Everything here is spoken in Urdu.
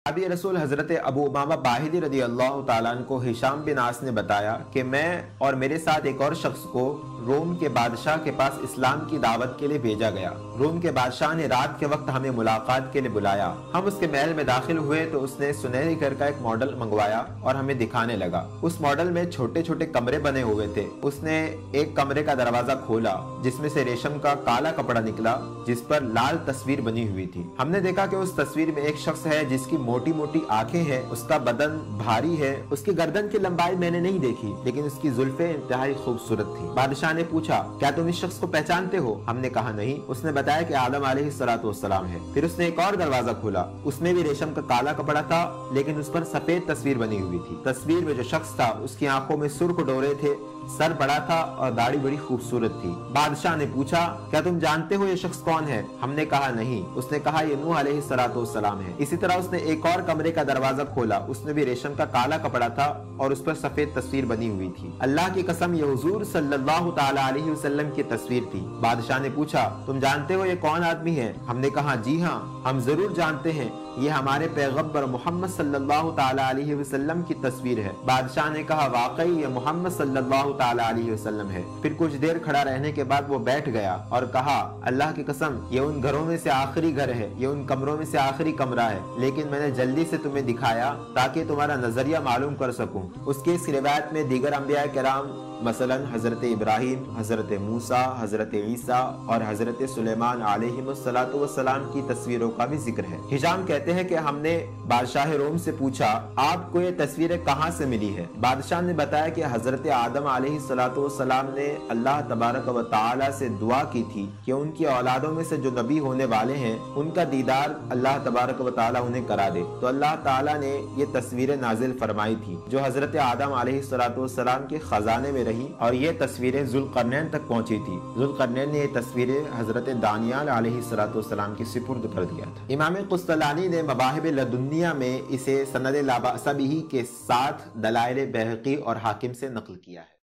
ابھی رسول حضرت ابو امامہ باہلی رضی اللہ تعالیٰ عنہ کو ہشام بن عاص نے بتایا کہ میں اور میرے ساتھ ایک اور شخص کو روم کے بادشاہ کے پاس اسلام کی دعوت کے لیے بھیجا گیا۔ روم کے بادشاہ نے رات کے وقت ہمیں ملاقات کے لیے بلایا۔ ہم اس کے محل میں داخل ہوئے تو اس نے سنہری گھر کا ایک ماڈل منگوایا اور ہمیں دکھانے لگا۔ اس ماڈل میں چھوٹے چھوٹے کمرے بنے ہوئے تھے۔ اس نے ایک کمرے کا دروازہ کھولا جس میں سے ریشم کا کالا کپڑا نکلا جس پر لال تصویر بنی ہوئی تھی۔ ہم نے دیکھا کہ اس تصویر میں ایک شخص ہے جس کی موٹی موٹی آنکھیں ہیں، اس کا بدن بھاری ہے، اس کی گردن کی لمبائی میں نے نہیں دیکھی لیکن اس کی زلفیں انتہائی خوبصورت تھی۔ بادشاہ نے پوچھا کیا تم اس شخص کو پہچانتے ہو؟ ہم نے کہا نہیں۔ اس نے بتایا کہ آدم علیہ السلام ہے۔ پھر اس نے ایک اور دروازہ کھولا، اس میں بھی ریشم کا کالا کپڑا تھا لیکن اس پر سفید تصویر بنی ہوئی تھی۔ تصویر میں جو شخص تھا اس کی آنکھوں میں سرخ ڈورے تھے، سر بڑا تھا اور داڑھی بڑی خوبصورت تھی۔ بادشاہ نے پوچھا کیا تم جانتے ہو یہ شخص کون ہے؟ ہم نے کہا نہیں۔ اس نے کہا یہ نوح علیہ السلام ہے۔ اسی طرح اس نے ایک اور کمرے کا دروازہ کھولا، اس میں بھی ریشم کا کالا کپڑا تھا اور اس پر سفید تصویر بنی ہوئی تھی۔ اللہ کی قسم یہ حضور صلی اللہ تعالی علیہ وسلم کی تصویر تھی۔ بادشاہ نے پوچھا تم جانتے ہو یہ کون آدمی ہے؟ ہم نے کہا جی ہاں ہم ضرور جانتے ہیں، یہ ہمارے پیغمبر محمد صلی اللہ تعالی علیہ وسلم کی تصویر ہے۔ بادشاہ نے کہا واقعی یہ محمد صلی اللہ تعالی علیہ وسلم ہے۔ پھر کچھ دیر کھڑا رہنے کے بعد وہ بیٹھ گیا اور کہا اللہ کی قسم یہ ان گھروں میں سے آخری گھر ہے، یہ ان کمروں میں سے آخری کمرہ ہے، لیکن میں نے جلدی سے تمہیں دکھایا تاکہ تمہارا نظریہ معلوم کر سکوں۔ اس کی اس روایت میں دیگر انبیاء کرام مثلا حضرت ابراہیم، حضرت موسیٰ، حضرت عیسیٰ اور حضرت سلیمان علیہ السلام کی تصویروں کا بھی ذکر ہے۔ ہشام کہتے ہیں کہ ہم نے بادشاہ روم سے پوچھا آپ کو یہ تصویریں کہاں سے ملی ہے؟ بادشاہ نے بتایا کہ حضرت آدم علیہ السلام نے اللہ تبارک و تعالی سے دعا کی تھی کہ ان کی اولادوں میں سے جو نبی ہونے والے ہیں ان کا دیدار اللہ تبارک و تعالی انہیں کرا دے، تو اللہ تعالی نے یہ تصویریں نازل فرمائی تھی جو حضرت آدم علیہ السلام کے خزانے میں رہی اور یہ تصویریں ذوالقرنین تک پہنچی تھی۔ ذوالقرنین نے یہ تصویریں حضرت دانیال علیہ السلام کی سپرد کر دیا تھا۔ امام قسطلانی نے مواہب لدنیہ میں اسے سند لا بأس بہ کے ساتھ دلائل بیہقی اور حاکم سے نقل کیا ہے۔